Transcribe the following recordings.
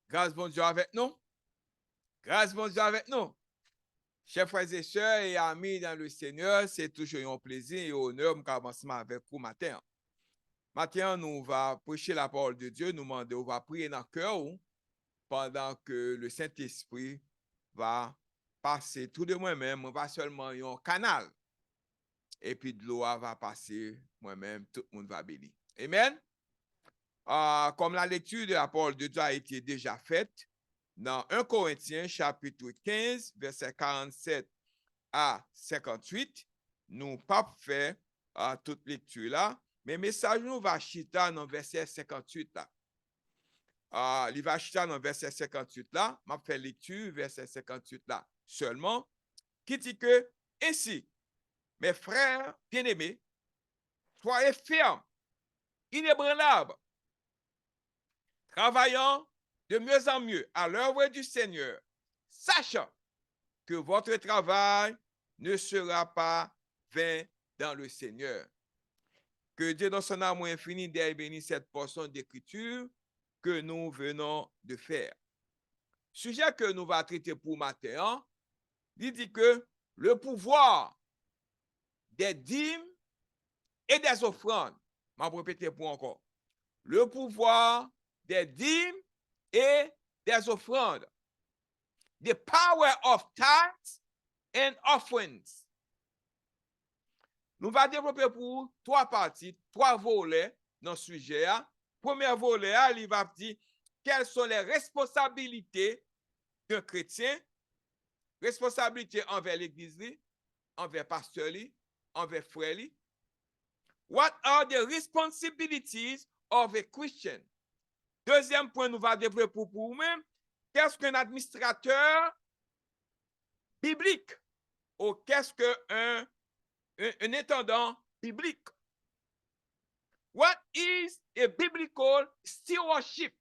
Grâce bon Dieu avec nous. Grâce bon Dieu avec nous. Chers frères et sœurs et amis dans le Seigneur, c'est toujours un plaisir et un honneur de commencer avec vous matin. Matin, nous va prêcher la parole de Dieu, nous demander, on va prier dans le cœur pendant que le Saint-Esprit va passer tout de moi-même, pas seulement un canal. Et puis de l'eau va passer moi-même, tout le monde va bénir. Amen. Comme la lecture de la parole de Dieu a été déjà faite, dans 1 Corinthiens chapitre 15, verset 47 à 58, nous pas fait toute lecture là, mais message nous va chita dans verset 58 là. Il va chita dans verset 58 là, m'a fait lecture verset 58 là seulement, qui dit que ainsi, mes frères bien-aimés, soyez fermes, inébranlables, travaillant de mieux en mieux à l'œuvre du Seigneur, sachant que votre travail ne sera pas vain dans le Seigneur. Que Dieu, dans son amour infini, bénisse cette portion d'écriture que nous venons de faire. Sujet que nous allons traiter pour matin, il dit que le pouvoir des dîmes et des offrandes, je vais répéter pour encore, le pouvoir des dîmes et des offrandes. The power of tithes and offerings. Nous allons développer pour trois parties, trois volets dans ce sujet. Premier volet, il va dire quelles sont les responsabilités d'un chrétien, responsabilités envers l'église, envers pasteur, envers frère. What are the responsibilities of a Christian? Deuxième point, nous allons développer pour vous-même, qu'est-ce qu'un administrateur biblique ou qu'est-ce qu'un intendant biblique? What is a biblical stewardship?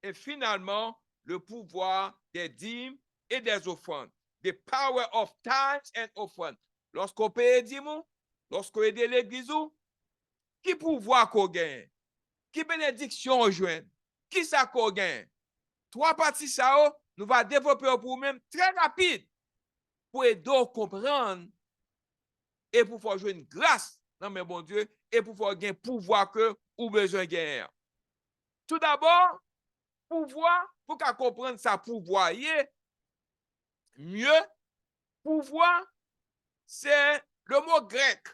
Et finalement, le pouvoir des dîmes et des offrandes. The power of tithes and offerings. Lorsqu'on paye des dîmes, lorsqu'on aide l'église, qui pouvoir qu'on gagne? Qui bénédiction on joint? Qui ça qu'on gagne? Trois parties ça, nous va développer pour nous-mêmes très rapide pour aider à comprendre et pour pouvoir jouer une grâce dans mes bon Dieu et pour pouvoir gagner pouvoir que ou besoin de gagner. Tout d'abord, pouvoir, pour qu'à comprendre ça pouvoir mieux, pouvoir, c'est le mot grec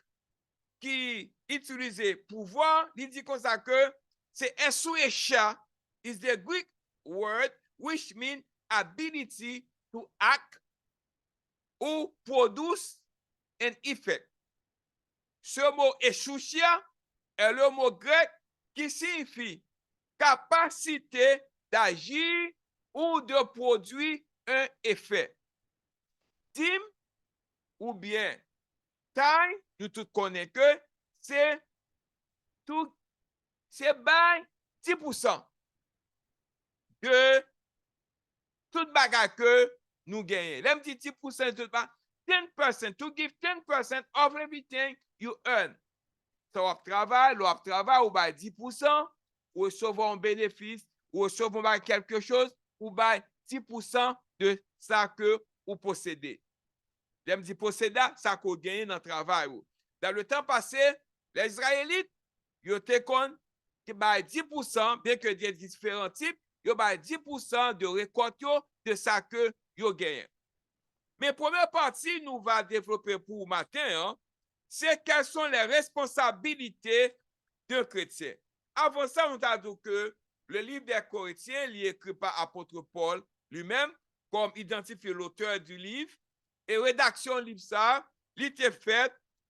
qui utilisé pouvoir, il dit comme ça que c'est esouécha is the Greek word which means ability to act ou produce an effect. Ce mot esouécha est le mot grec qui signifie capacité d'agir ou de produire un effet. Dîme ou bien taille, nous tous connaissons que c'est tout, c'est 10% de toute bagarre que nous gagnons. L'aime dit 10% de toute bagarre, 10%, to give 10% of everything you earn. Ça va travail, ou by 10%, ou recevoir un bénéfice, ou recevoir quelque chose, ou by 10% de ça que vous possédez. J'aime dire posséder, ça qu'on gagne dans le travail. Dans le temps passé, les Israélites, ils étaient con qui by 10%, bien que des différents types, ils by 10% de récolte de ça que ils gagnent. Mais première partie, nous va développer pour matin, c'est quelles sont les responsabilités d'un chrétien. Avant ça, on a dit que le livre des Corinthiens, il est écrit par l'apôtre Paul lui-même, comme identifié l'auteur du livre, et rédaction livre ça,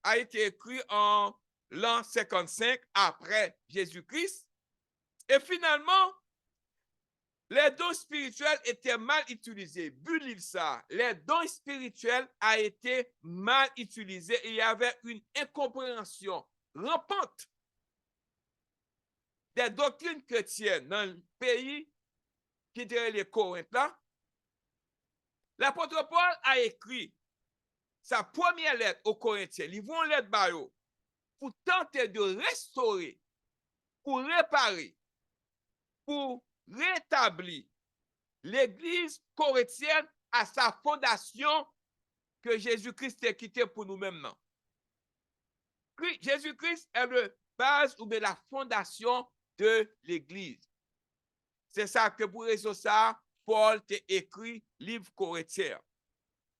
a été écrit en l'an 55 après Jésus-Christ. Et finalement, les dons spirituels étaient mal utilisés. But livre ça, les dons spirituels a été mal utilisés et il y avait une incompréhension rampante des doctrines chrétiennes dans le pays qui dirait les Corinthes là. L'apôtre Paul a écrit sa première lettre aux Corinthiens, ils vont lettre bayo pour tenter de restaurer, pour réparer, pour rétablir l'église corinthienne a sa fondation que Jésus-Christ a quitté pour nous-mêmes. Jésus-Christ est le base ou bien la fondation de l'église. C'est ça que pour raison ça, Paul t'a écrit livre Corinthiens.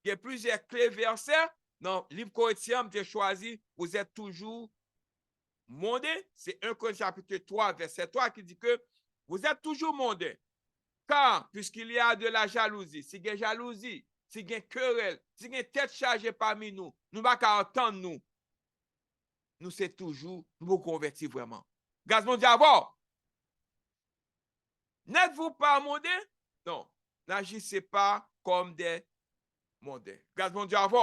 Il y a plusieurs clés versets dans le livre Corinthiens, j'ai choisi, vous êtes toujours mondains. C'est 1 Corinthiens chapitre 3, verset 3 qui dit que vous êtes toujours mondains. Car, puisqu'il y a de la jalousie, si il y a jalousie, si il y a querelle, si il y a tête chargée parmi nous, nous ne pouvons pas entendre nous. Nous, c'est toujours, nous vous convertir vraiment. Gaz mon diable, n'êtes-vous pas mondains? Non, n'agissez pas comme des mondains. Gaz mon diable,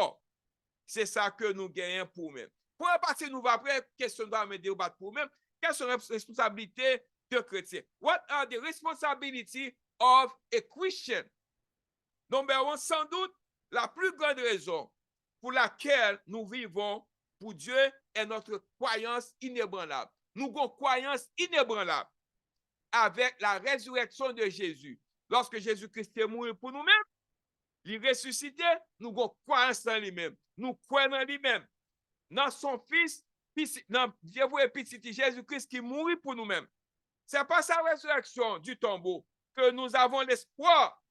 c'est ça que nous gagnons pour nous-mêmes. Pour partir, nous va après, question de me débattre pour nous-mêmes. Quelles sont les responsabilités de chrétiens? What are the responsibilities of a Christian? Number one, sans doute, la plus grande raison pour laquelle nous vivons pour Dieu est notre croyance inébranlable. Nous avons croyance inébranlable avec la résurrection de Jésus. Lorsque Jésus-Christ est mort pour nous-mêmes, il ressuscité, nous avons croyance en lui-même. Nous croyons en lui-même. Dans son Fils, dans Jésus-Christ qui mourit pour nous-mêmes. Ce n'est pas sa résurrection du tombeau que nous avons l'espoir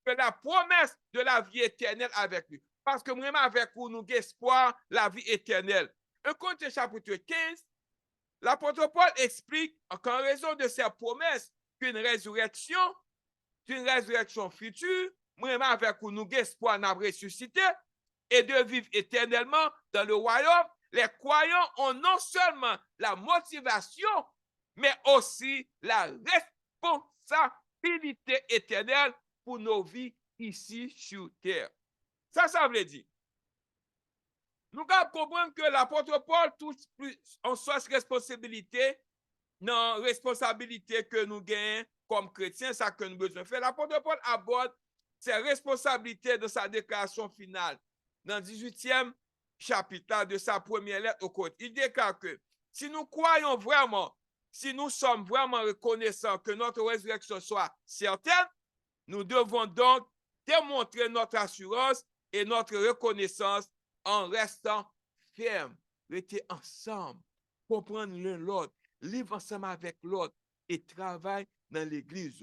que la promesse de la vie éternelle avec lui. Parce que même avec vous, nous avons espoir la vie éternelle. 1 Corinthiens chapitre 15, l'apôtre Paul explique qu'en raison de ces promesses qu'une résurrection future, même avec vous, nous avons espoir de ressusciter et de vivre éternellement dans le royaume. Les croyants ont non seulement la motivation, mais aussi la responsabilité éternelle pour nos vies ici sur terre. Ça veut dire. Nous devons comprendre que l'apôtre Paul touche plus en soi responsabilité, non responsabilité que nous gagnons comme chrétiens, ça que nous besoin faire. L'apôtre Paul aborde ses responsabilités dans sa déclaration finale, dans le 18e chapitre de sa première lettre au Corinthiens. Il déclare que si nous croyons vraiment, si nous sommes vraiment reconnaissants que notre résurrection soit certaine, nous devons donc démontrer notre assurance et notre reconnaissance en restant fermes, rester ensemble, comprendre l'un l'autre, vivre ensemble avec l'autre et travailler dans l'église.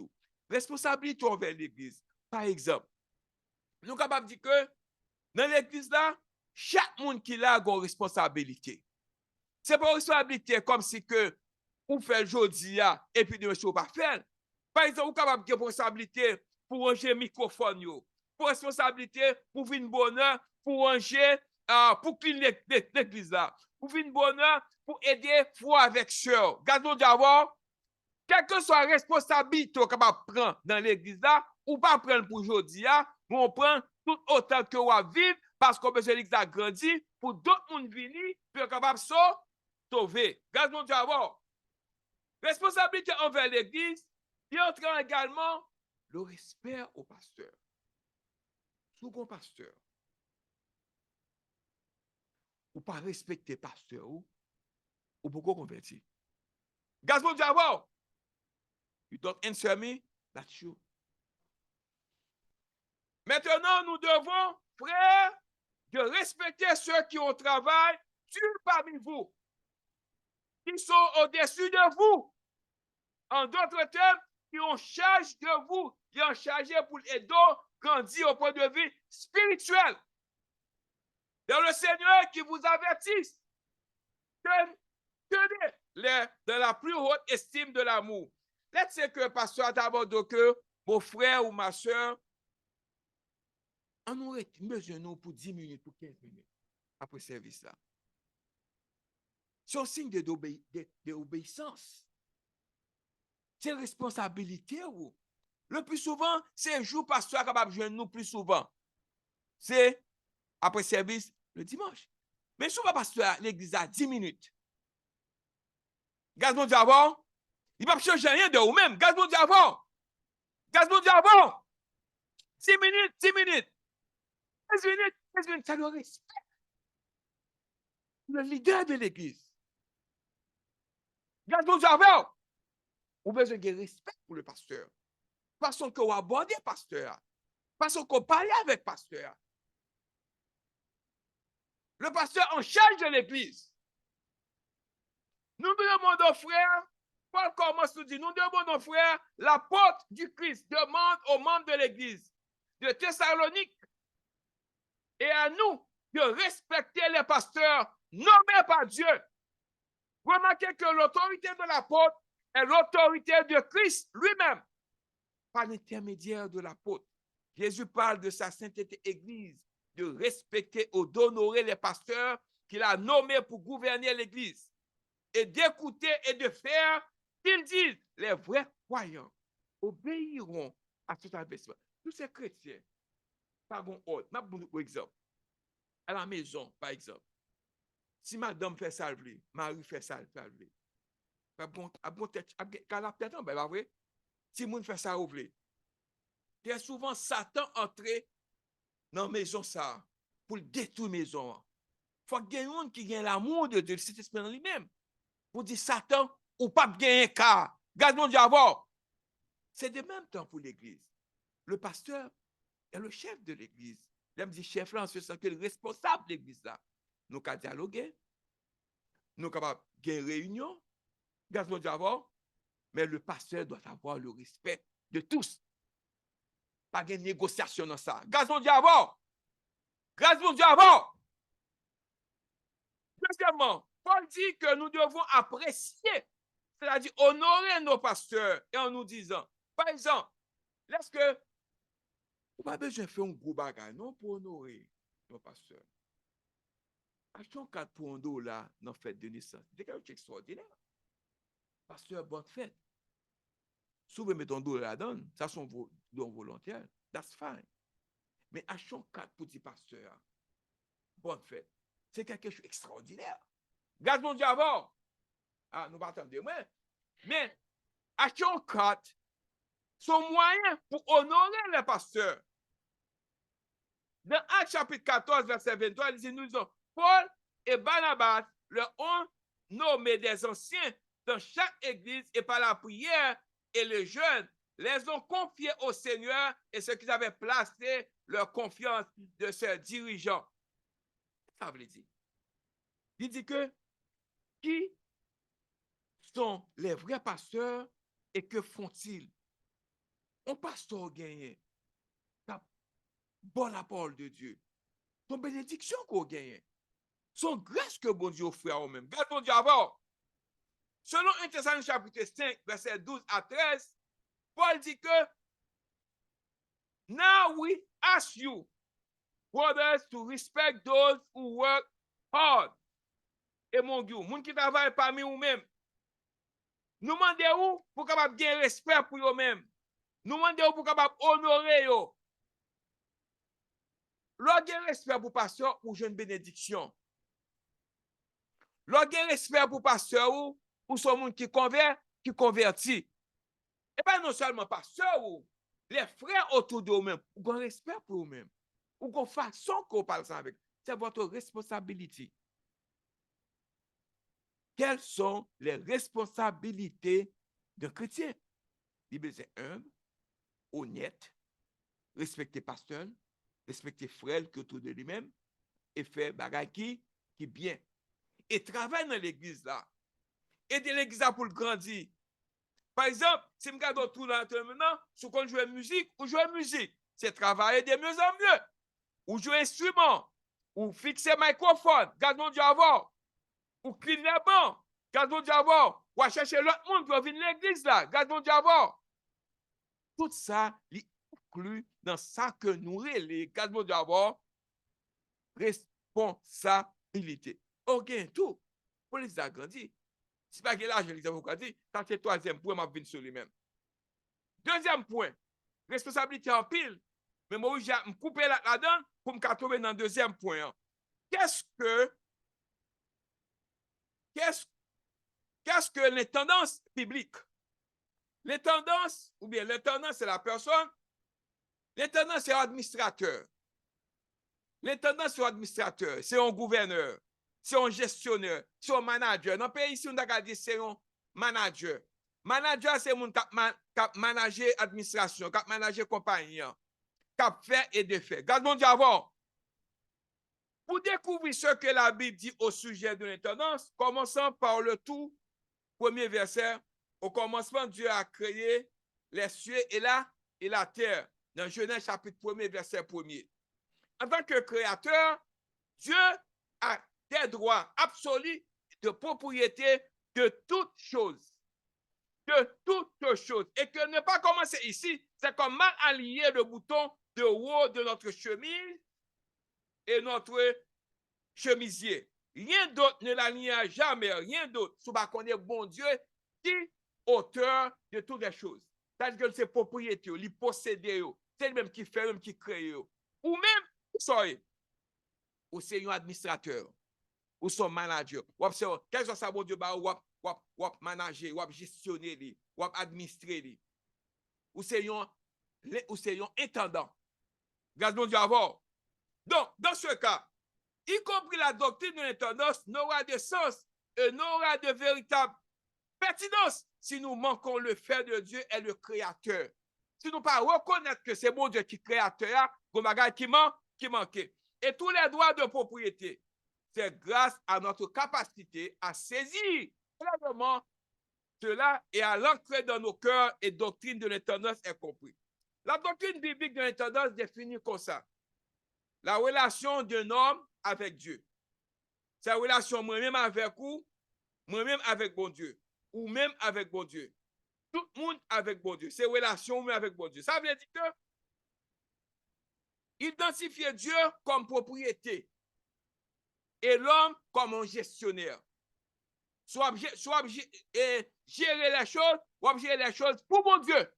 Responsabilité envers l'église. Par exemple, nous sommes capables de dire que dans l'église là, chaque monde qui a une responsabilité. Ce n'est pas une responsabilité comme si que vous faites aujourd'hui et puis demain, vous ne pas faire. Par exemple, vous êtes capable de responsabilité pour ranger le microphone, pour responsabilité pour venir bonheur, pour ranger, pour cleaner l'église là, pour venir bonheur, pour aider frère avec soeur. Gardons d'abord, quelle que soit la responsabilité qu'on capable de prendre dans l'église là, ou pas prendre pour aujourd'hui, on prend tout autant que on vivre parce qu'on besoin l'église a grandi pour d'autres monde venir pour capable de sauver. Gardons d'abord. Responsabilité envers l'église, il entraîne également le respect au pasteur. Second pasteur. Ou pas respecter pasteur ou pourquoi convertir. Gazmon d'abord. You don't answer me, that's you. Maintenant, nous devons, frères, de respecter ceux qui ont travail dur parmi vous, qui sont au-dessus de vous. En d'autres termes, qui ont charge de vous, qui ont chargé pour aider grandir au point de vue spirituel. Dans le Seigneur qui vous avertisse, tenez-les dans la plus haute estime de l'amour. Let's say que pasteur d'abord que mon frère ou ma soeur, on aurait besoin de nous pour 10 minutes, pour 15 minutes après le service là. C'est un signe d'obéissance. C'est une responsabilité. Le plus souvent, c'est un jour pasteur capable de joindre nous plus souvent. C'est après service le dimanche. Mais souvent, pasteur, l'église a 10 minutes. Gaz-moi d'abord, il ne va pas changer rien de vous-même. Gaz-moi d'abord. Gaz-moi d'abord. 10 minutes, 10 minutes. 15 minutes, 15 minutes. Ça le respect. Le leader de l'église. Gaz-moi d'abord. Vous avez besoin de respect pour le pasteur. façon que vous abordez pasteur, façon qu'on parle avec pasteur. Le pasteur en charge de l'église. Nous demandons, frère, Paul commence à dire, nous demandons, frère, l'apôtre du Christ demande aux membres de l'église de Thessalonique et à nous de respecter les pasteurs nommés par Dieu. Remarquez que l'autorité de l'apôtre est l'autorité de Christ lui-même, par l'intermédiaire de l'apôtre. Jésus parle de sa sainteté église, de respecter ou d'honorer les pasteurs qu'il a nommés pour gouverner l'église, et d'écouter et de faire qu'ils disent. Les vrais croyants obéiront à tout investissement. Tous ces chrétiens, par ordre, par exemple, à la maison, par exemple, si madame fait ça, Marie fait ça, si moun fait ça, très souvent, Satan entre dans la maison ça pour détruire la maison. Il faut qu'il y ait un qui ait l'amour de Dieu, cet esprit en lui-même. Pour dire Satan, ou pas gagner un cas. Garde mon Dieu avant. C'est de même temps pour l'église. Le pasteur est le chef de l'église. Il me dit chef là, en ce sens que le responsable de l'église là. Nous avons dialoguer. Nous sommes capables de gagner réunion. Garde mon Dieu avant. Mais le pasteur doit avoir le respect de tous. Pas de négociation dans ça. Grâce mon Dieu avant. Grâce mon Dieu avant. Deuxièmement, Paul dit que nous devons apprécier, c'est-à-dire honorer nos pasteurs, et en nous disant, par exemple, est-ce que vous n'avez pas besoin de faire un gros bagage, non, pour honorer nos pasteurs? Achetons 4 pour $1 dans la fête de naissance. C'est quelque chose d'extraordinaire. Pasteur, bonne fête. Si vous mettez $1 là-dedans, ça sont vos dons volontaires. That's fine. Mais achetons 4 petits pasteurs. Bonne fête. C'est quelque chose d'extraordinaire. Garde mon Dieu avant. Ah, nous partons de moi. Mais achetons 4 sont moyens pour honorer les pasteurs. Dans Actes chapitre 14, verset 23, il dit, nous disons, Paul et Barnabas leur ont nommé des anciens dans chaque église et par la prière et les jeunes les ont confiés au Seigneur et ceux qui avaient placé leur confiance de ses dirigeants. Ça veut dire. Il dit que qui sont les vrais pasteurs et que font-ils? Un pasteur gagné, bon la parole de Dieu, son bénédiction qu'on gagne, son grâce que bon Dieu offre à eux-mêmes. Garde mon Dieu avant. Selon 1 Thessaloniciens chapitre 5, verset 12 à 13, Paul dit que now we ask you, brothers, to respect those who work hard. Et mon Dieu, moun qui travaille parmi vous-même. Nous demandons pour capable gagner respect pour eux-mêmes. Nous demandons pour capable honorer eux. Lorsqu'il respect pour pasteur ou jeune bénédiction. Lorsqu'il respect pour pasteur ou son monde qui convertit. Et pas non seulement pasteur ou les frères autour de eux-mêmes. Ou un respect pour eux-mêmes. Ou une façon qu'on parle ça avec. C'est votre responsabilité. Quelles sont les responsabilités d'un chrétien? Il est humble, honnête, respecter pasteur, respecter frère qui autour de lui-même et faire bagay qui bien. Et travailler dans l'église là. Aider l'église là pour le grandir. Par exemple, si je regarde autour là maintenant, si on joue musique, ou jouer musique, c'est travailler de mieux en mieux. Ou jouer instrument, ou fixer microphone, garde mon Dieu avant. Ou clean les bancs, garde mon Dieu avant. Ou chercher l'autre monde pour venir à l'église là, garde mon Dieu avant. Tout ça, il inclut dans ça que nous relais, garde mon Dieu avant, responsabilité. Ok, tout. Pour les agrandir. Si pas que là, je vous dis, ça c'est le troisième point, je vais sur lui-même. Deuxième point, responsabilité en pile. Mais moi, je vais me couper là-dedans pour me trouver dans le deuxième point. Qu'est-ce que les tendances bibliques? Les tendances, ou bien les tendances, c'est la personne. Les tendances, c'est l'administrateur. Les tendances, c'est l'administrateur. C'est un gouverneur. C'est un gestionnaire. C'est un manager. Dans le pays ici, on a dit c'est un manager. Manager, c'est mon qui manager administration, qui manager compagnie, qui fait et défait. Garde mon Dieu avant. Pour découvrir ce que la Bible dit au sujet de l'intendance, commençons par le tout premier verset. Au commencement, Dieu a créé les cieux et la terre. Dans Genèse chapitre 1er, verset 1er. En tant que créateur, Dieu a des droits absolus de propriété de toutes choses. De toutes choses. Et que ne pas commencer ici, c'est comme mal aligner le bouton de haut de notre chemise et notre chemisier. Rien d'autre ne l'alignera jamais, rien d'autre. Sous qu'on est bon Dieu qui auteur de toutes les choses. C'est-à-dire que c'est propriété, il possède, c'est lui-même qui fait, lui-même qui crée. Ou même, sorry, ou c'est un administrateur, ou son manager. Ou quel soit ça, bon Dieu, ou manager, ou gestionner, ou administrer. Ou c'est un intendant. Grâce mon Dieu avant. Donc, dans ce cas, y compris la doctrine de l'intendance n'aura de sens et n'aura de véritable pertinence si nous manquons le fait de Dieu est le créateur. Si nous ne pas reconnaître que c'est bon Dieu qui est créateur, qui manquait. Et tous les droits de propriété, c'est grâce à notre capacité à saisir clairement cela et à l'ancrer dans nos cœurs et doctrine de l'intendance est compris. La doctrine biblique de l'intendance définit comme ça. La relation d'un homme avec Dieu. C'est la relation moi-même avec vous, moi-même avec bon Dieu, ou même avec bon Dieu. Tout le monde avec bon Dieu. C'est relation même avec bon Dieu. Ça veut dire que identifier Dieu comme propriété et l'homme comme un gestionnaire. Soit gérer les choses, ou gérer les choses pour mon Dieu.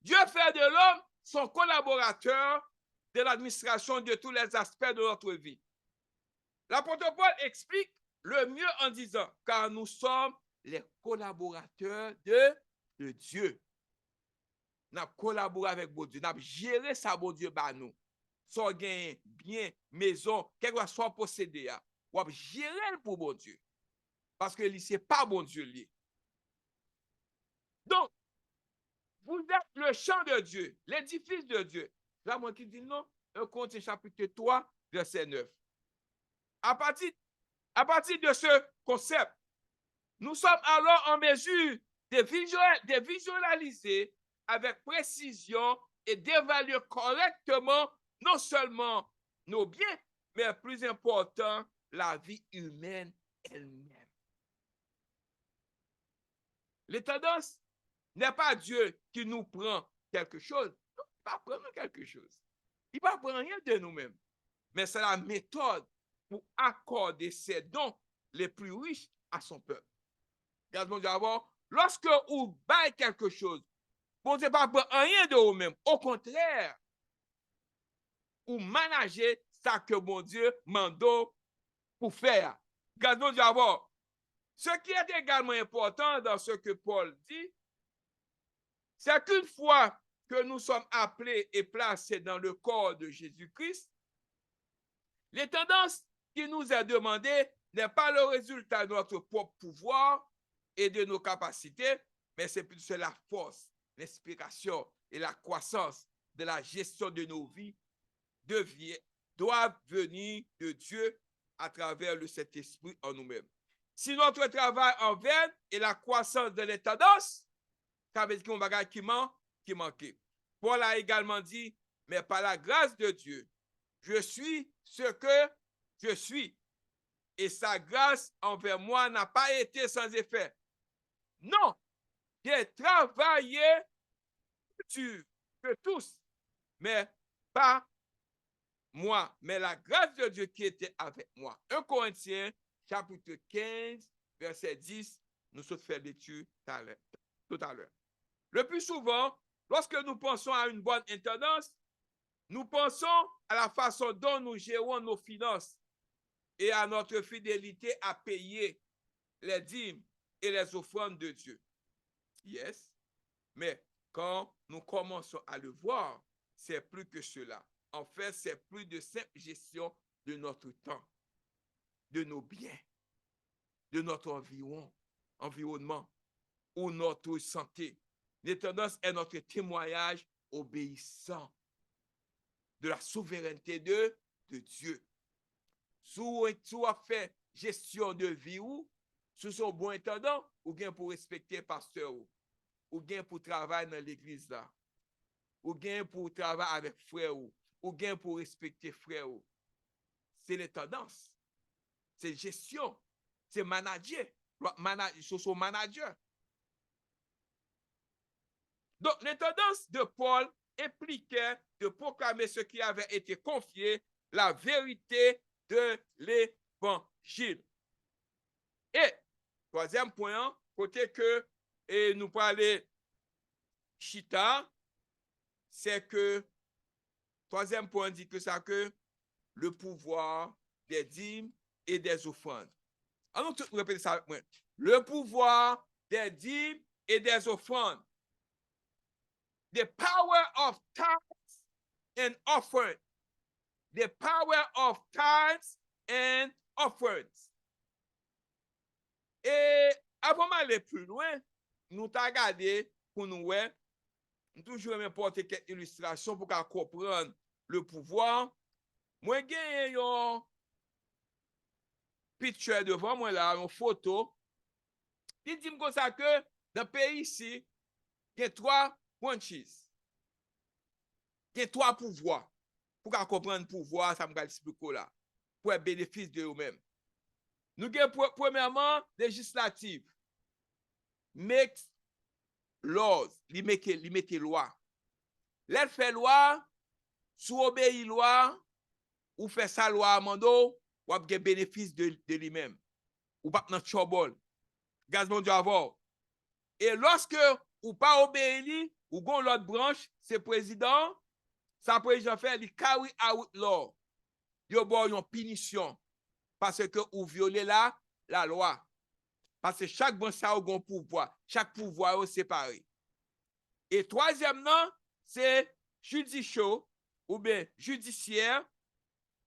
Dieu fait de l'homme son collaborateur de l'administration de tous les aspects de notre vie. L'apôtre Paul explique le mieux en disant, car nous sommes les collaborateurs de Dieu. Nous avons collaboré avec bon Dieu, nous avons géré ça, bon Dieu, bah nous. Soit gain, bien, maison, quel que soit possédé, ou avons géré pour bon Dieu. Parce que ce n'est pas bon Dieu lié. Donc, vous êtes le champ de Dieu, l'édifice de Dieu. Là, moi qui dis non, 1 Corinthiens chapitre 3, verset 9. À partir de ce concept, nous sommes alors en mesure de visualiser avec précision et d'évaluer correctement non seulement nos biens, mais plus important, la vie humaine elle-même. L'intendance n'est pas Dieu qui nous prend quelque chose. Non, il ne va pas prendre quelque chose. Il ne va prendre rien de nous-mêmes. Mais c'est la méthode pour accorder ses dons les plus riches à son peuple. Regarde mon Dieu d'abord, lorsque vous baillez quelque chose, vous ne pas prendre rien de vous-même. Au contraire, vous managez ça que mon Dieu mando pour faire. Regarde mon Dieu d'abord. Ce qui est également important dans ce que Paul dit, c'est qu'une fois que nous sommes appelés et placés dans le corps de Jésus-Christ, les tendances qui nous est demandées n'est pas le résultat de notre propre pouvoir et de nos capacités, mais c'est plutôt la force, l'inspiration et la croissance de la gestion de nos vies doivent venir de Dieu à travers le Saint-Esprit en nous-mêmes. Si notre travail en vain et la croissance de les tendances, ça veut dire qu'on va qui manquait. Paul a également dit, mais par la grâce de Dieu, je suis ce que je suis. Et sa grâce envers moi n'a pas été sans effet. Non, j'ai travaillé dur que tous, mais pas moi, mais la grâce de Dieu qui était avec moi. 1 Corinthiens, chapitre 15, verset 10, nous sommes fait lecture tout à l'heure. Le plus souvent, lorsque nous pensons à une bonne intendance, nous pensons à la façon dont nous gérons nos finances et à notre fidélité à payer les dîmes et les offrandes de Dieu. Yes. Mais quand nous commençons à le voir, c'est plus que cela. En fait, c'est plus de simple gestion de notre temps, de nos biens, de notre environ, environnement ou notre santé. L'intendance est notre témoignage obéissant de la souveraineté de Dieu. Si tu as fait gestion de vie ou, sous son bon intendant, ou bien pour respecter pasteur ou bien pour travailler dans l'église là, ou bien pour travailler avec frère ou bien pour respecter frère. C'est l'intendance, c'est gestion, c'est manager, sous son manager. Donc, l'intendance de Paul impliquait de proclamer ce qui avait été confié, la vérité de l'évangile. Et, troisième point, côté que nous parlons chita, c'est que, troisième point dit que ça que le pouvoir des dîmes et des offrandes. Allons tout répéter ça avec moi. Le pouvoir des dîmes et des offrandes. The power of tithes and offerings. The power of tithes and offerings. Et avant d'aller plus loin, nous t'avons regardé pour nous, toujours m'importer quelques illustrations pour comprendre le pouvoir. Moi, j'ai une picture devant moi là, une photo. Il dit comme ça que dans le pays ici, il y a 3 branches. Il y a 3 pouvoirs. Pour comprendre le pouvoir, ça me va expliquer là. Pour le bénéfice de eux-mêmes. Nous avons premièrement législative. Make laws. Li mette loi. L'elle fait loi, sous obéir loi, ou fait sa loi à mando, ou a des bénéfices de lui-même. Ou pas dans trouble. Gaz mon Dieu avant. Et lorsque ou pas obéir, ou gon l'autre branche, c'est président, ça président fait, il carry out law. Yo bon yon punition. Parce que ou violer la loi. Parce que chaque branche a un pouvoir. Chaque pouvoir est séparé. Et troisièmement, c'est judicial ou bien judiciaire.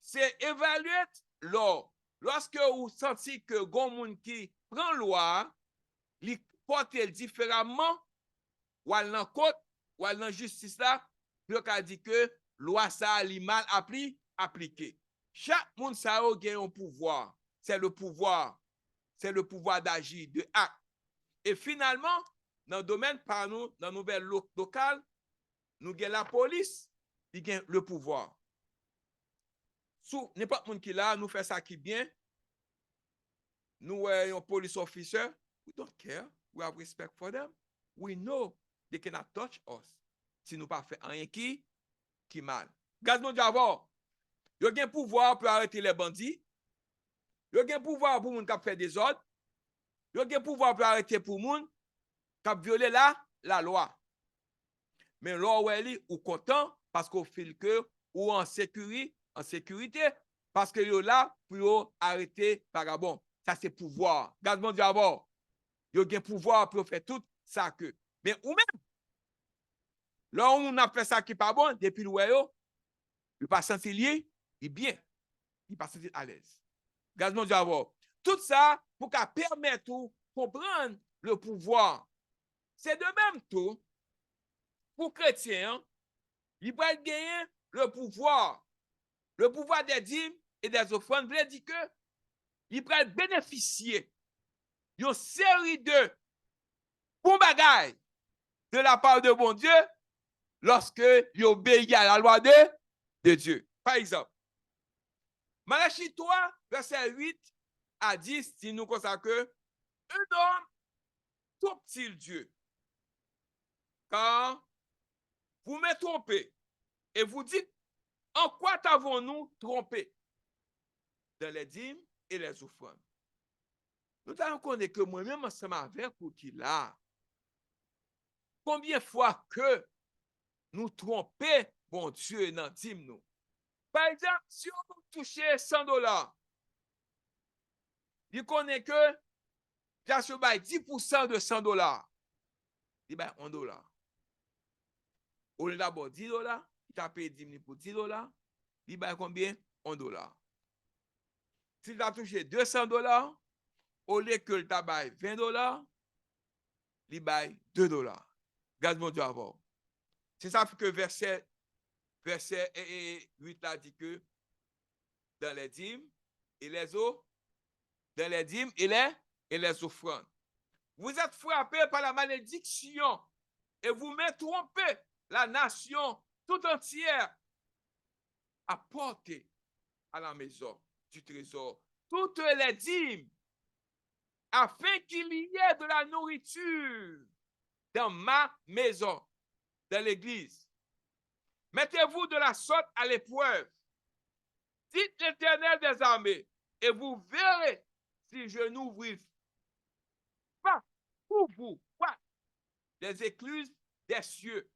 C'est évaluer loi. Lorsque vous sentez que gon moun qui prend loi, li porte différemment, ou al nan côte, ou al nan justice là, puis a dit que loi ça li mal appliqué. Chaque monde ça a un pouvoir. C'est le pouvoir. C'est le pouvoir d'agir, de acte. Et finalement, dans le domaine par nous, dans la nouvelle locale, nous avons la police, qui a le pouvoir. Sous n'importe qui qui là, nous fait ça qui bien. Nous avons police officer. We don't care. We have respect for them. We know they cannot touch us. Si nous pas fait rien qui mal. Gaz mon d'abord. Yo gen pouvoir pour arrêter les bandits. Yo gen pouvoir pour moun k'ap fait des ordres. Yo gen pouvoir pour arrêter pour moun k'ap violer la loi. Mais là ou content parce qu'on fait que ou en sécurité parce que yo là pour arrêter vagabond. Ça c'est pouvoir. Gaz mon d'abord. Yo gen pouvoir pour faire tout ça que. Mais ou même là on a fait ça qui pas bon depuis le yo, il pas senti lié, il bien. Il pas senti à l'aise. Gaz mon d'abord. Tout ça pour qu'à permettre de comprendre le pouvoir. C'est de même tout pour chrétiens, il va gagner le pouvoir. Le pouvoir des dîmes et des offrandes veut dire que il va bénéficier d'une série de bons bagages de la part de bon Dieu lorsque il obéit à la loi de Dieu. Par exemple, Malachie 3, verset 8 à 10, dit nous comme ça que un homme trompe-t-il Dieu? Car vous me trompez et vous dites, en quoi t'avons-nous trompé? Dans les dîmes et les offrandes. Nous avons connu que moi-même, ensemble avec pour qui là, combien de fois que nous trompons bon Dieu dans dîmes nous. Par exemple, si on touche $100, il connaît que j'ai 10% de $100. Il va $1. Au lieu d'abord $10, il t'a payé 10 000 pour $10, il va combien? $1. S'il a touché $200, au lieu que le tabac $20, il baille $2. Regarde mon Dieu avant. C'est ça que verset 8 là dit que dans les dîmes et les eaux, dans les dîmes et les offrandes. Vous êtes frappés par la malédiction et vous-même trompez la nation tout entière à porter à la maison du trésor toutes les dîmes afin qu'il y ait de la nourriture dans ma maison, dans l'église. Mettez-vous de la sorte à l'épreuve. Dites l'Éternel des armées, et vous verrez si je n'ouvre pas pour vous les écluses des cieux.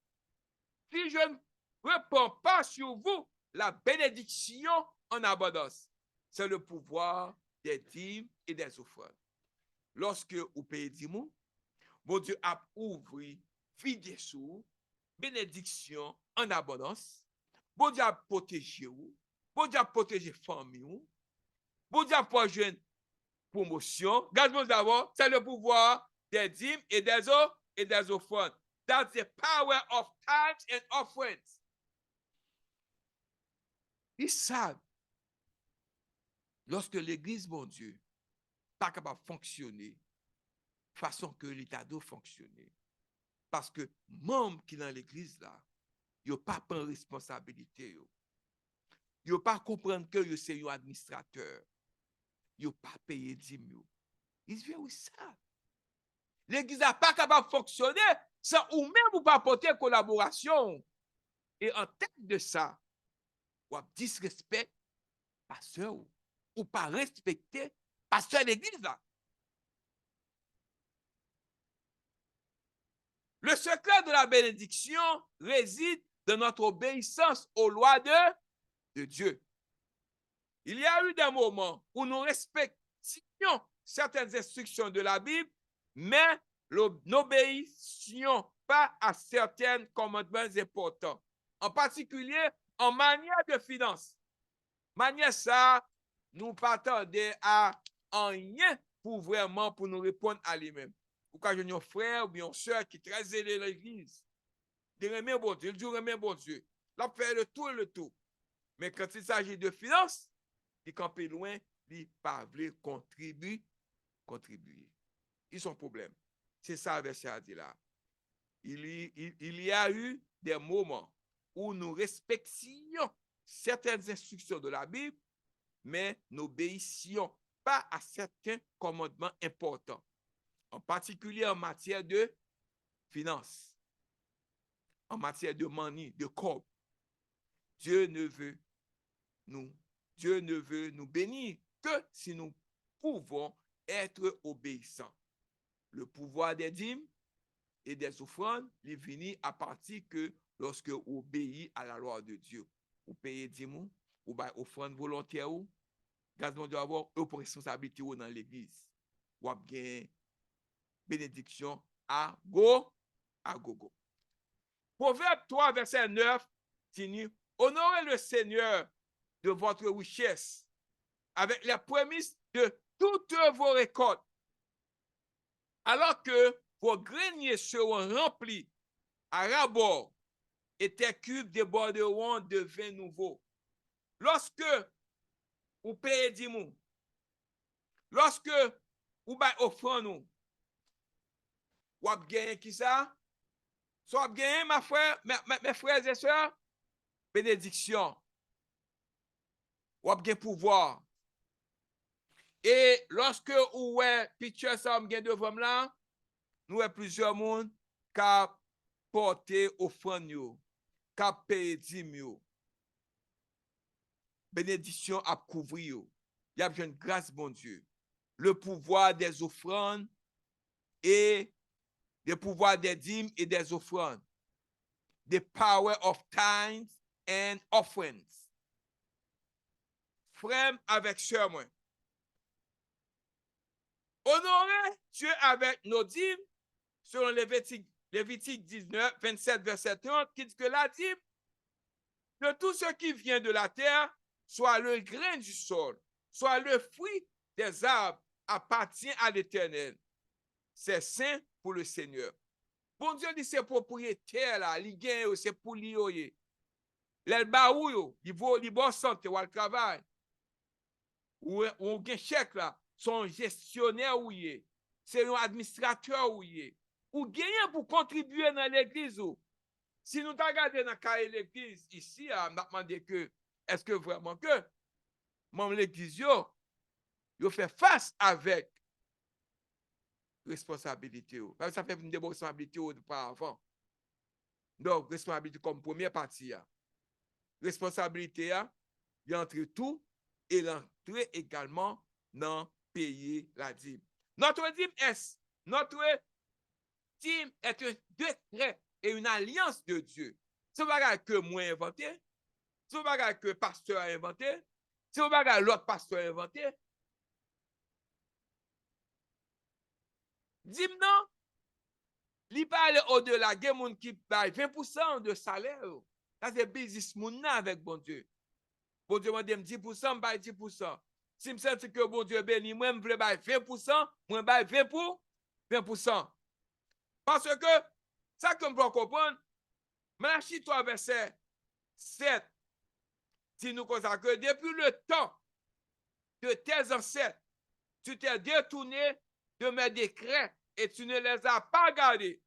Si je ne répands pas sur vous la bénédiction en abondance. C'est le pouvoir des dîmes et des offrandes. Lorsque vous payez 10 mots, mon Dieu a ouvert, vidé sous, bénédiction en abondance. Bon Dieu a protégé vous. Bon Dieu a protégé famille. Bon Dieu a protégé une promotion. Gardez-moi d'abord, c'est le pouvoir des dîmes et des offrandes. That's the power of tithes and offerings. Ils savent, lorsque l'église, mon Dieu, pas capable de fonctionner, façon que l'État doit fonctionner. Parce que membres qui dans l'église là, ils n'ont pas prendre responsabilité. Ils n'ont pas comprendre que c'est un administrateur. Ils n'ont pas payé 10 000. Ils disent, oui, ça. L'église n'est pas capable de fonctionner sans ou même ou pas apporter collaboration. Et en tête de ça, ou disrespect pasteur ou pas respecter pasteur de l'église là. Le secret de la bénédiction réside dans notre obéissance aux lois de Dieu. Il y a eu des moments où nous respections certaines instructions de la Bible, mais n'obéissions pas à certains commandements importants, en particulier en manière de finance. Manière ça, nous pas tarder à en rien pour vraiment pour nous répondre à lui-même. Pourquoi j'ai un frère ou bien une soeur qui est très zélé dans l'église. Il remet bon Dieu, il dit remet bon Dieu. Là, fait le tout et le tout. Mais quand il s'agit de finances, il campe loin, il pas veut contribuer. Ils sont problème. C'est ça le verset a dit là. Il y a eu des moments où nous respections certaines instructions de la Bible, mais n'obéissions pas à certains commandements importants, en particulier en matière de finances, en matière de money, de corps. Dieu ne veut nous bénir que si nous pouvons être obéissants. Le pouvoir des dîmes et des offrandes, il vient à partir que lorsque vous obéissez à la loi de Dieu. Vous payez dîmes, vous payez offrande volontaire, gardez de avoir une responsabilité dans l'église. Vous avez une bénédiction à go. Proverbe 3, verset 9, dit, honorez le Seigneur de votre richesse avec les prémices de toutes vos récoltes, alors que vos greniers seront remplis à ras-bord et tes cuves déborderont de vin nouveau. Lorsque vous payez 10 000, lorsque vous offrez, vous avez gagné qui ça? Soit gagné, mes frères et sœurs, bénédiction. Vous avez gagné pouvoir. Et lorsque vous avez picture ça, vous avez devant là, nous avons plusieurs monde qui ont porté offrande, qui ont payé 10 000. Bénédiction à couvrir. Il y a une grâce, bon Dieu. Le pouvoir des offrandes et le pouvoir des dîmes et des offrandes. The power of tithes and offerings. Frère avec sœur, moi. Honorer Dieu avec nos dîmes, selon Lévitique 19, 27, verset 30, qui dit que la dîme de tout ce qui vient de la terre, soit le grain du sol, soit le fruit des arbres, appartient à l'Éternel. C'est saint pour le Seigneur. Bon Dieu dit c'est propriétaire là, li gen yo, c'est pour li yo ye. L'el ba ou yo, li bon santé ou al travail. Ou gen chèque là, son gestionnaire ou ye. C'est un administrateur ou ye. Ou gen pour contribuer dans l'église ou. Si nous regardons dans l'église ici, on a demandé que est-ce que vraiment que même l'église yo fait face avec responsabilité. Ça fait une responsabilité auparavant. Donc, responsabilité comme première partie. Responsabilité, il entre tout et l'entrée également dans payer la dîme. Notre dîme est un décret et une alliance de Dieu. Ce n'est pas que moi inventé, ce n'est pas que le pasteur a inventé, ce n'est pas que l'autre pasteur a inventé. Dîme non, il parle au-delà, il y a des gens qui payent 20% de salaire. Ça, c'est business avec bon Dieu. Bon Dieu m'a dit 10%, je 10%. Si je sens que bon Dieu béni, moi, je veux 20%, moi, je vais 20%. Parce que, ça que je peux comprendre, Malachie 3, verset 7, dit nous comme ça, que depuis le temps de tes ancêtres, tu t'es détourné de mes décrets et tu ne les as pas gardés.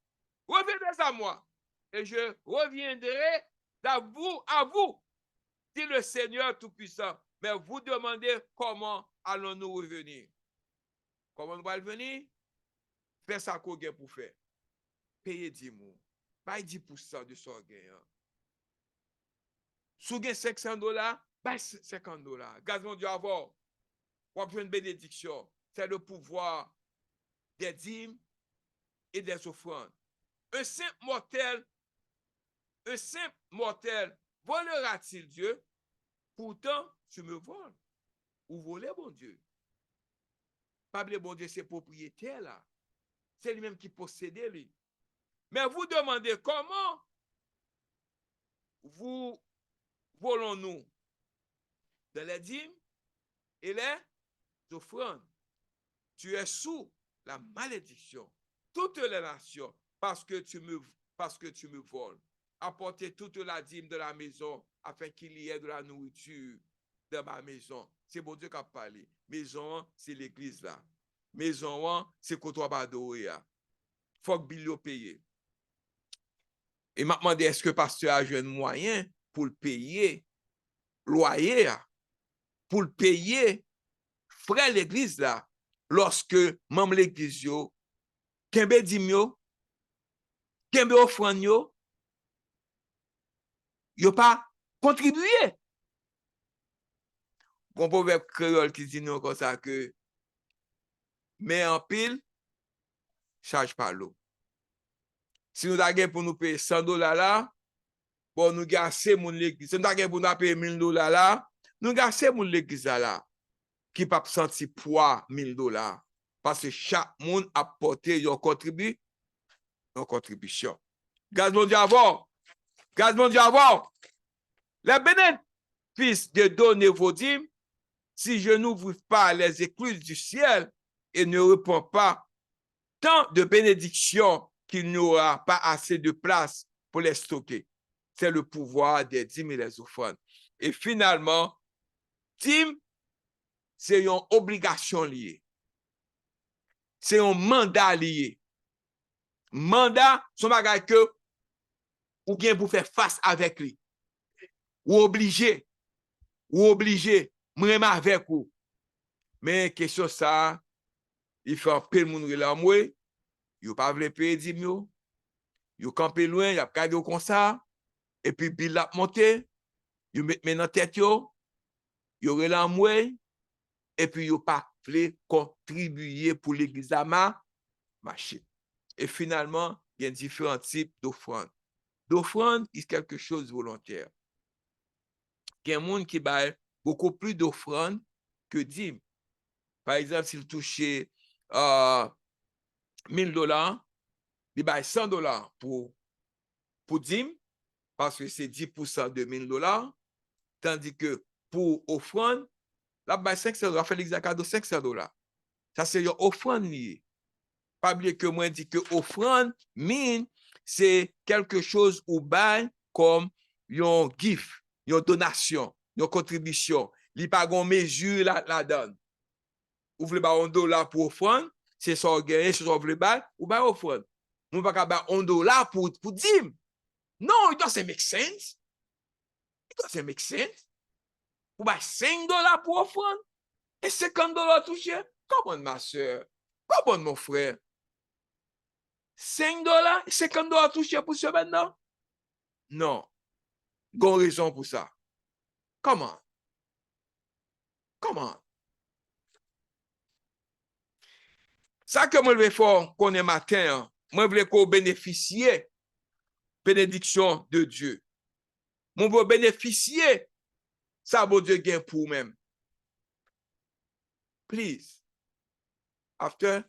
Revenez à moi et je reviendrai à vous, dit le Seigneur Tout-Puissant. Mais vous demandez comment allons-nous revenir. Comment nous allons revenir? Faites ça qu'on a pour faire. Payez 10 mois. Pas 10% de son gain. Si vous avez $500, pas $50. Grâce à Dieu avoir. Pour avoir une bénédiction. C'est le pouvoir des dîmes et des offrandes. Un simple mortel volera-t-il Dieu? Pourtant, tu me voles. Ou voler, bon Dieu. Pas le bon Dieu, c'est propriétaire là. C'est lui-même qui possède lui. Mais vous demandez comment vous volons-nous dans les dîmes et les offrandes. Tu es sous la malédiction. Toutes les nations, parce que tu me voles. Apportez toute la dîme de la maison afin qu'il y ait de la nourriture dans ma maison. C'est bon Dieu qui a parlé. Maison, c'est l'église là. Maison, c'est qu'on doit adorer. Faut que Billy paye. Et m'a demandé est-ce que le pasteur a un moyen pour le payer loyer, pour le payer frère l'église là, lorsque membre l'église yo, kembe dim yo, kembe offrande yo pas contribué. Bon proverbe créole qui dit nous comme ça que mais en pile charge pas l'eau. Si nous avons pour nous payer $100 là, bon nous gasser mon l'église. Si nous avons pour nous payer $1000 là, nous gasser mon l'église là qui pas sentir poids $1000 parce que chaque monde a porté une contribution. Grâce mon Dieu avant. Grâce mon Dieu avant. Les bénéfices de donner vos dîmes, si je n'ouvre pas les écluses du ciel et ne réponds pas tant de bénédictions qu'il n'y aura pas assez de place pour les stocker. C'est le pouvoir des dîmes et les offrandes. Et finalement, dîmes, c'est une obligation liée. C'est un mandat lié. Mandat, son bagage que ou bien pour faire face avec lui. Ou obligé, même avec vous. Mais question ça, il faut un peu de monde là moi, il pas veut payer 10 000, il campé loin, il a gardé comme ça et puis il a monté, il met dans tête yo, il relâ moi et puis il pas veut contribuer pour l'église à marcher. Et finalement, il y a différents types d'offrandes. D'offrande est quelque chose de volontaire. Il y a un monde qui baille beaucoup plus d'offrandes que dîmes. Par exemple, s'il touchait $1000, il baille $100 pour dîmes, parce que c'est 10% de $1000, tandis que pour offrande, là, baille $500, fait l'exact cadeau $500. Ça, c'est une offrande liée. Pas oublier que moi, dit que offrande, mine, c'est quelque chose ou bail comme une gift, une donation, une contribution. Il n'y a pas de mesure là-dedans. Vous voulez pas $1 pour offrande, c'est ça vous gagnez, c'est ça vous voulez pas, ou bien offrande. Nous ne pouvons pas $1 pour dîme. Non, it doesn't make sense. It doesn't make sense. Ou bien $5 pour offrande, et $50 touché. Comment, ma soeur? Comment, mon frère? $5 et $50 touché pour ce maintenant? Non. Gon raison pour ça. Comment? Comment? Ça que moi je veux faire qu'on est matin, moi je veux qu'on bénéficie bénédiction de Dieu. Moi je veux bénéficier ça bon Dieu gain pour même. Please, after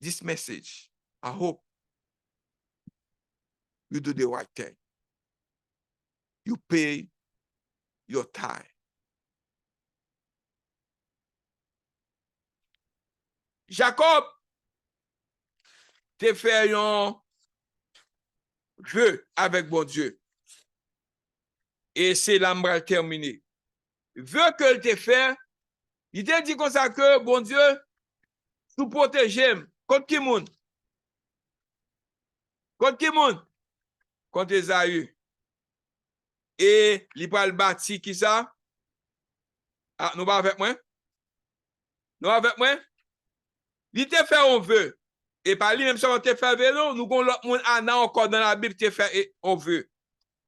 this message, I hope you do the right thing. You pay your tithe. Jacob te fait un vœu avec bon Dieu. Et c'est là terminé. Vœu que te fait, il te dit comme ça que bon Dieu nous protège contre qui monde? Contre qui monde? Contre Esaü. Et il va le bâti qui ça? Ah, nous pas avec moi? Nous avec moi? Il te fait un vœu. Et par lui, même si on te fait vélo, nous avons l'autre monde encore dans la Bible te fait un vœu.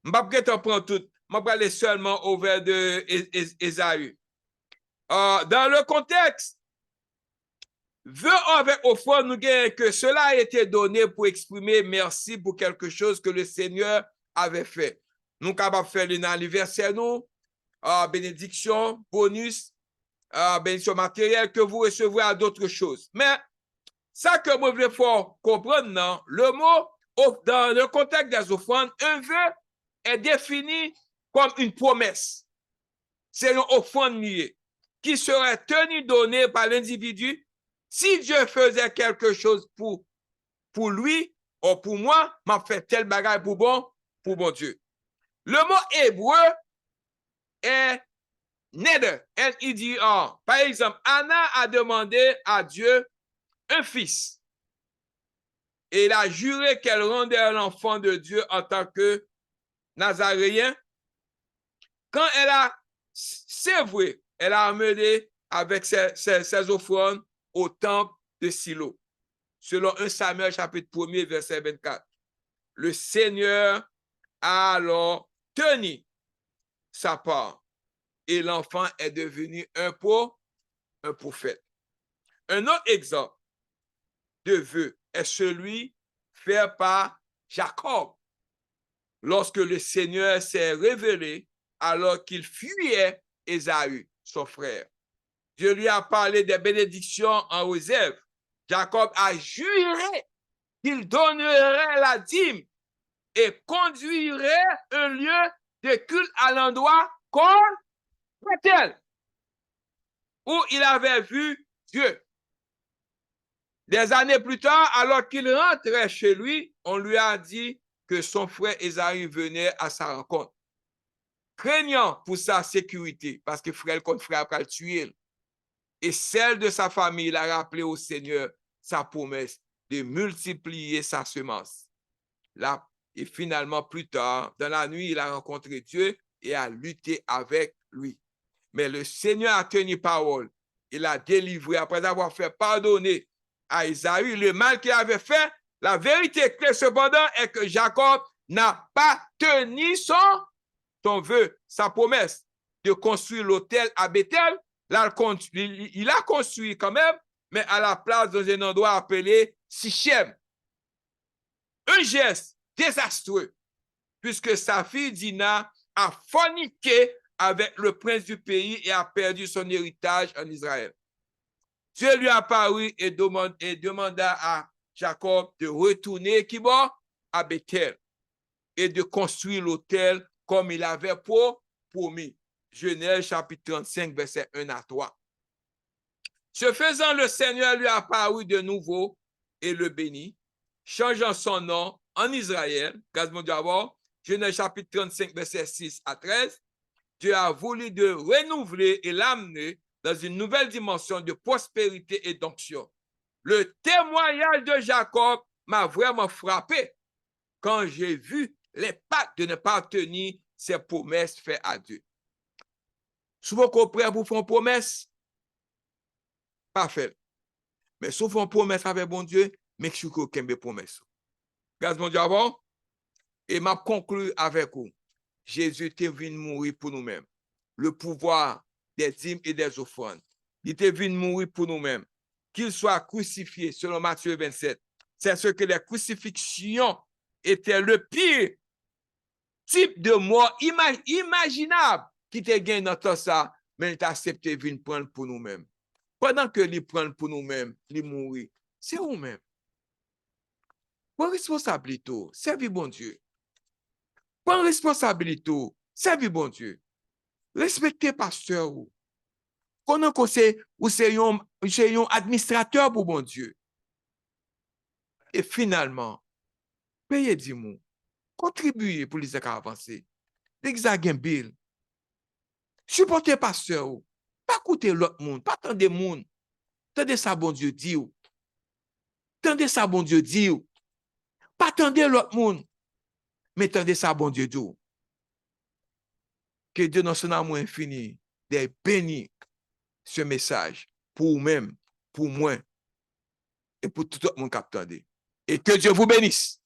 Je ne vais pas prendre tout. Je vais aller seulement au vers de Esaü. Dans le contexte, vœu avec offrande, nous gagnons que cela a été donné pour exprimer merci pour quelque chose que le Seigneur avait fait. Nous sommes capables de faire l'anniversaire, nous, bénédiction, bonus, bénédiction matérielle que vous recevrez à d'autres choses. Mais ça que moi je veux faire comprendre, non, le mot, dans le contexte des offrandes, un vœu est défini comme une promesse. C'est une offrande liée qui serait tenue donnée par l'individu si Dieu faisait quelque chose pour lui ou pour moi, m'a fait tel bagage pour bon Dieu. Le mot hébreu est neder, N-I-D-R. Par exemple, Anna a demandé à Dieu un fils. Et il a juré qu'elle rendait l'enfant de Dieu en tant que nazaréen. Quand elle a sévré, elle a amené avec ses offrandes au temple de Silo. Selon 1 Samuel chapitre 1er, verset 24. Le Seigneur a alors tenu sa part et l'enfant est devenu un prophète. Un autre exemple de vœu est celui fait par Jacob lorsque le Seigneur s'est révélé alors qu'il fuyait Ésaü, son frère. Dieu lui a parlé des bénédictions en réserve. Jacob a juré qu'il donnerait la dîme et conduirait un lieu de culte à l'endroit comme Bethel, où il avait vu Dieu. Des années plus tard, alors qu'il rentrait chez lui, on lui a dit que son frère Ésaü venait à sa rencontre. Craignant pour sa sécurité, parce que frère contre frère a tué, et celle de sa famille, il a rappelé au Seigneur sa promesse de multiplier sa semence. Là, et finalement, plus tard, dans la nuit, il a rencontré Dieu et a lutté avec lui. Mais le Seigneur a tenu parole. Il a délivré, après avoir fait pardonner à Ésaü le mal qu'il avait fait. La vérité clé, cependant, est que Jacob n'a pas tenu son vœu, sa promesse de construire l'autel à Bethel. Là, il a construit quand même, mais à la place dans un endroit appelé Sichem. Un geste désastreux, puisque sa fille Dina a forniqué avec le prince du pays et a perdu son héritage en Israël. Dieu lui apparut et demanda à Jacob de retourner à Bethel et de construire l'autel comme il avait promis. Genèse chapitre 35, verset 1 à 3. Ce faisant, le Seigneur lui apparut de nouveau et le bénit, changeant son nom en Israël. Grâce mon Dieu d'abord. Genèse chapitre 35, verset 6 à 13. Dieu a voulu de renouveler et l'amener dans une nouvelle dimension de prospérité et d'onction. Le témoignage de Jacob m'a vraiment frappé quand j'ai vu les pactes de ne pas tenir ses promesses faites à Dieu. Souvent qu'on prend pour faire une promesse, pas fait. Mais souvent promesse avec bon Dieu, mais je suis qu'aucun promesse. Grâce mon Dieu avant. Et m'a conclu avec vous. Jésus était venu mourir pour nous-mêmes. Le pouvoir des dîmes et des offrandes. Il était venu mourir pour nous-mêmes. Qu'il soit crucifié, selon Matthieu 27. C'est ce que les crucifixions étaient le pire type de mort imaginable qui était gagné dans tout ça, mais il a accepté de venir prendre pour nous-mêmes. Pendant que il prend pour nous-mêmes, il mourit, c'est vous-même. Pour responsabilité, servir bon Dieu. Prends responsabilité, servir bon Dieu. Respectez pasteur. Connaissez que c'est un administrateur pour bon Dieu. Et finalement, payez 10 mots. Contribuez pour les avancer. L'examen bill. Supportez pasteur. Pas écouter l'autre monde. Pas attendre le monde. Tendez ça, bon Dieu dit. Tendez ça, bon Dieu dit. Pas attendre l'autre monde. Mais tendez ça, bon Dieu dit. Que Dieu dans son amour infini, des bénis ce message pour vous-même, pour moi et pour tout le monde qui attendait. Et que Dieu vous bénisse.